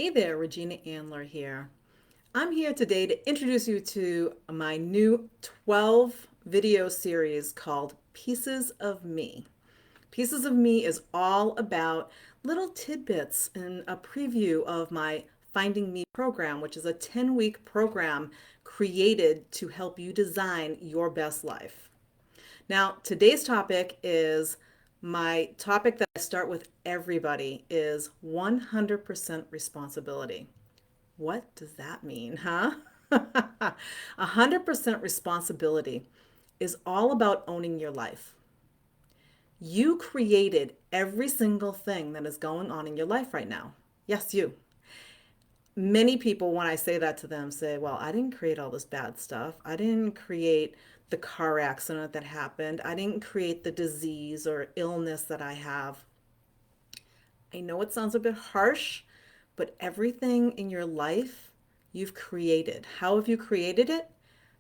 Hey there, Regina Andler here. I'm here today to introduce you to my new 12 video series called Pieces of Me. Pieces of Me is all about little tidbits and a preview of my Finding Me program, which is a 10-week program created to help you design your best life. Now, today's topic is my topic that I start with everybody is 100% responsibility. What does that mean, huh? 100% responsibility is all about owning your life. You created every single thing that is going on in your life right now. Yes, you. Many people, when I say that to them, say, well, I didn't create all this bad stuff. I didn't create the car accident that happened. I didn't create the disease or illness that I have. I know it sounds a bit harsh, but everything in your life you've created. How have you created it?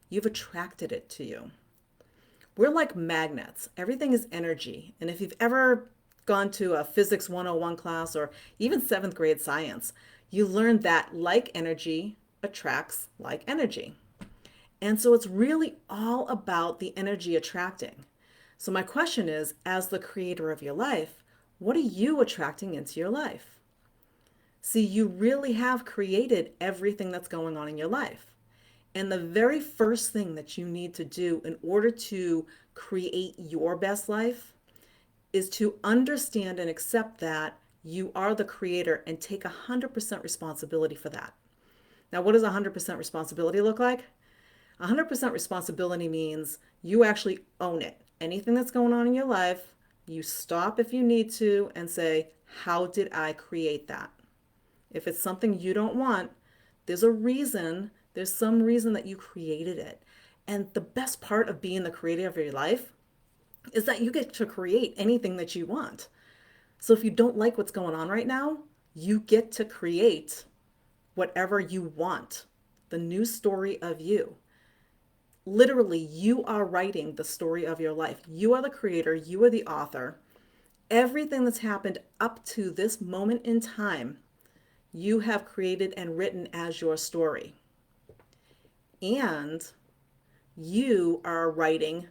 You've attracted it to you. We're like magnets. Everything is energy. And if you've ever gone to a physics 101 class or even seventh grade science, you learned that like energy attracts like energy. And so it's really all about the energy attracting. So, my question is, as the creator of your life, what are you attracting into your life? See, you really have created everything that's going on in your life. And the very first thing that you need to do in order to create your best life is to understand and accept that you are the creator and take 100% responsibility for that. Now, what does 100% responsibility look like? 100% responsibility means you actually own it. Anything that's going on in your life, you stop if you need to and say, how did I create that? If it's something you don't want, there's a reason, there's some reason that you created it. And the best part of being the creator of your life is that you get to create anything that you want. So if you don't like what's going on right now, you get to create whatever you want, the new story of you. Literally, you are writing the story of your life. You are the creator, you are the author. Everything that's happened up to this moment in time, you have created and written as your story. And you are writing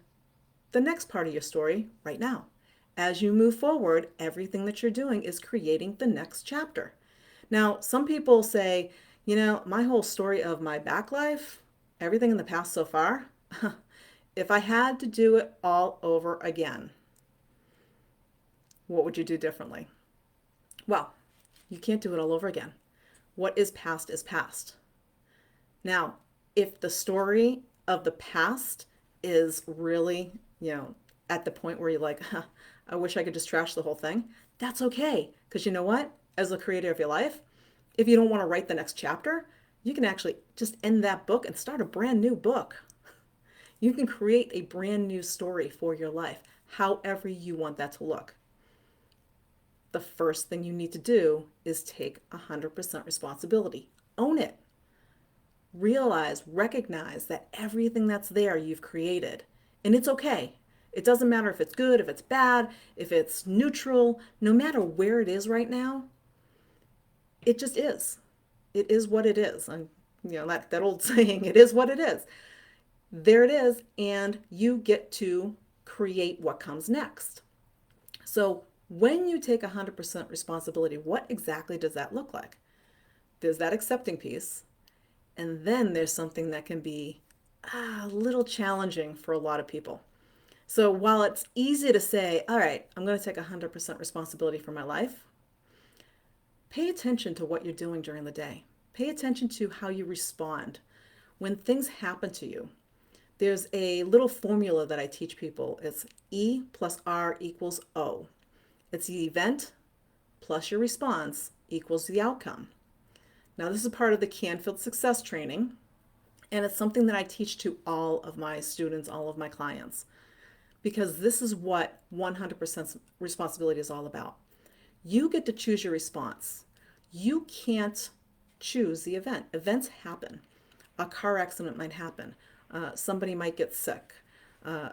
the next part of your story right now. As you move forward, everything that you're doing is creating the next chapter. Now, some people say, my whole story of my back life, everything in the past so far, if I had to do it all over again, what would you do differently? Well, you can't do it all over again. What is past is past. Now, if the story of the past is really, at the point where you're like, huh, I wish I could just trash the whole thing, that's okay. Because you know what? As the creator of your life, if you don't want to write the next chapter, you can actually just end that book and start a brand new book. You can create a brand new story for your life, however you want that to look. The first thing you need to do is take 100% responsibility. Own it. Realize, recognize that everything that's there you've created. And it's okay. It doesn't matter if it's good, if it's bad, if it's neutral, no matter where it is right now, it just is. It is what it is. And that old saying, it is what it is. There it is, and you get to create what comes next. So when you take 100% responsibility, what exactly does that look like? There's that accepting piece. And then there's something that can be a little challenging for a lot of people. So while it's easy to say, all right, I'm going to take 100% responsibility for my life, pay attention to what you're doing during the day. Pay attention to how you respond when things happen to you. There's a little formula that I teach people. It's E plus R equals O. It's the event plus your response equals the outcome. Now, this is part of the Canfield Success Training, and it's something that I teach to all of my students, all of my clients, because this is what 100% responsibility is all about. You get to choose your response. You can't choose the event. Events happen. A car accident might happen. Somebody might get sick.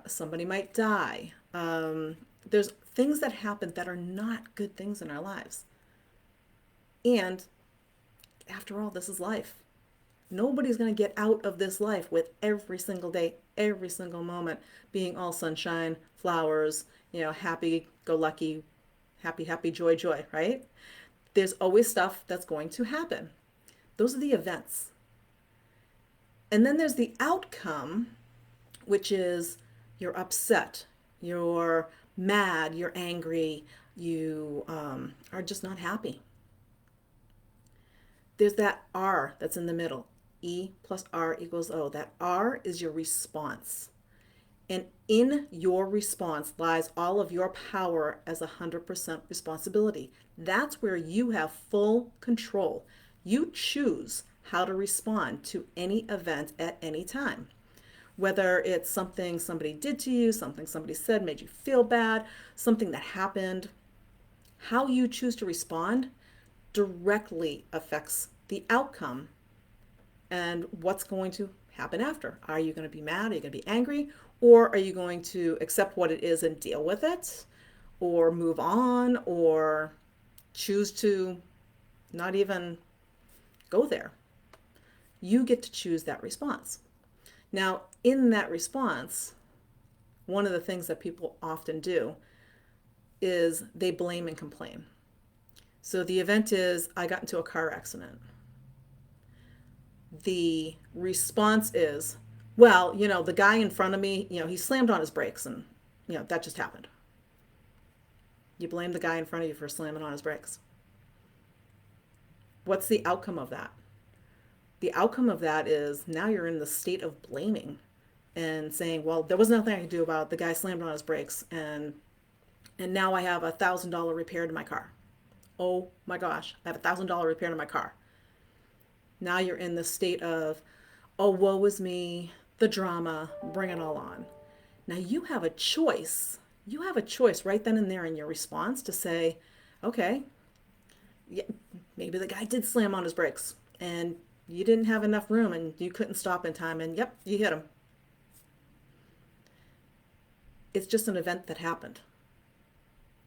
Somebody might die. There's things that happen that are not good things in our lives. And After all, this is life. Nobody's going to get out of this life with every single day, every single moment being all sunshine, flowers, happy go lucky, happy, happy, joy, joy, right? There's always stuff that's going to happen. Those are the events. And then there's the outcome, which is you're upset, you're mad, you're angry, you are just not happy. There's that R that's in the middle. E plus R equals O. That R is your response. And in your response lies all of your power as 100% responsibility. That's where you have full control. You choose how to respond to any event at any time. Whether it's something somebody did to you, something somebody said made you feel bad, something that happened, how you choose to respond directly affects the outcome and what's going to happen after. Are you going to be mad? Are you going to be angry? Or are you going to accept what it is and deal with it? Or move on? Or choose to not even go there? You get to choose that response. Now, in that response, one of the things that people often do is they blame and complain. So the event is, I got into a car accident. The response is, well, the guy in front of me, he slammed on his brakes and, that just happened. You blame the guy in front of you for slamming on his brakes. What's the outcome of that? The outcome of that is now you're in the state of blaming and saying, well, there was nothing I could do about it. The guy slammed on his brakes and now I have $1,000 repair to my car. Oh my gosh, I have $1,000 repair to my car. Now you're in the state of, oh, woe is me, the drama, bring it all on. Now you have a choice. You have a choice right then and there in your response to say, okay, yeah, maybe the guy did slam on his brakes and you didn't have enough room and you couldn't stop in time and yep, you hit him. It's just an event that happened.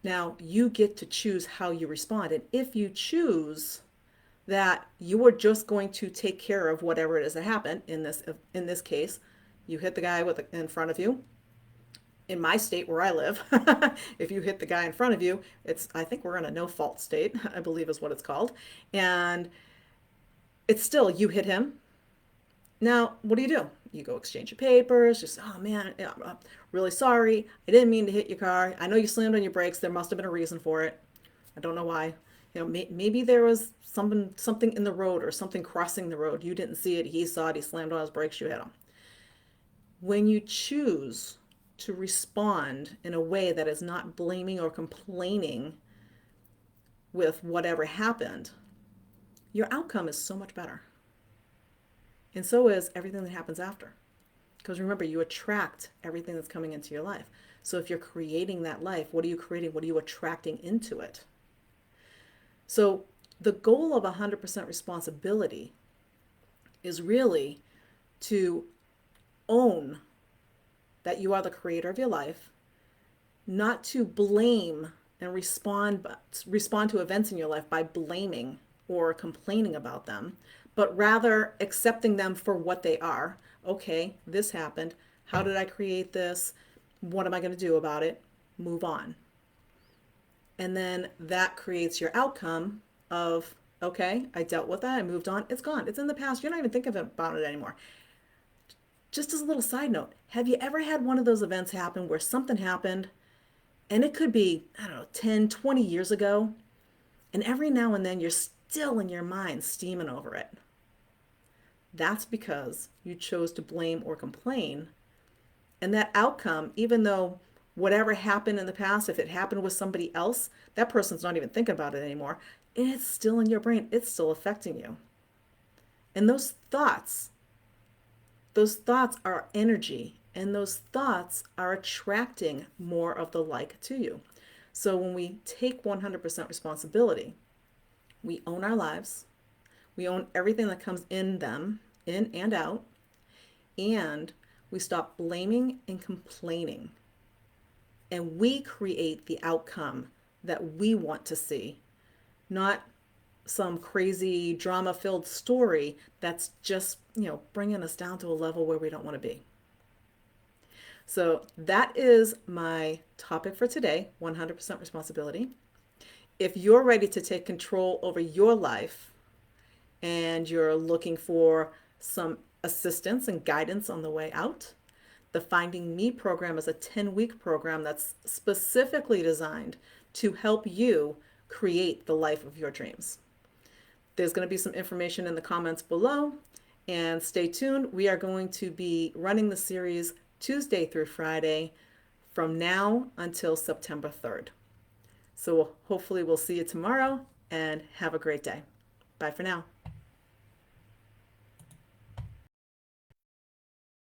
Now you get to choose how you respond. And if you choose that you are just going to take care of whatever it is that happened, in this case, you hit the guy in front of you. In my state where I live, if you hit the guy in front of you, I think we're in a no fault state, I believe is what it's called. And it's still, you hit him. Now, what do? You go exchange your papers, just, oh man, I'm really sorry. I didn't mean to hit your car. I know you slammed on your brakes. There must have been a reason for it. I don't know why. Maybe there was something in the road or something crossing the road. You didn't see it. He saw it. He slammed on his brakes. You hit him. When you choose to respond in a way that is not blaming or complaining with whatever happened, your outcome is so much better. And so is everything that happens after. Because remember, you attract everything that's coming into your life. So if you're creating that life, what are you creating? What are you attracting into it? So the goal of 100% responsibility is really to own that you are the creator of your life, not to blame and respond to events in your life by blaming or complaining about them, but rather accepting them for what they are. Okay, this happened. How did I create this? What am I going to do about it? Move on. And then that creates your outcome of, okay, I dealt with that. I moved on. It's gone. It's in the past. You're not even thinking about it anymore. Just as a little side note, have you ever had one of those events happen where something happened and it could be, 10, 20 years ago, and every now and then you're still in your mind steaming over it? That's because you chose to blame or complain. And that outcome, even though whatever happened in the past, if it happened with somebody else, that person's not even thinking about it anymore. It's still in your brain. It's still affecting you. And those thoughts are energy, and those thoughts are attracting more of the like to you. So when we take 100% responsibility, we own our lives, we own everything that comes in them, in and out, and we stop blaming and complaining. And we create the outcome that we want to see, not some crazy drama filled story that's just, bringing us down to a level where we don't want to be. So that is my topic for today, 100% responsibility. If you're ready to take control over your life and you're looking for some assistance and guidance on the way out, the Finding Me program is a 10-week program that's specifically designed to help you create the life of your dreams. There's going to be some information in the comments below, and stay tuned. We are going to be running the series Tuesday through Friday from now until September 3rd. So hopefully we'll see you tomorrow, and have a great day. Bye for now.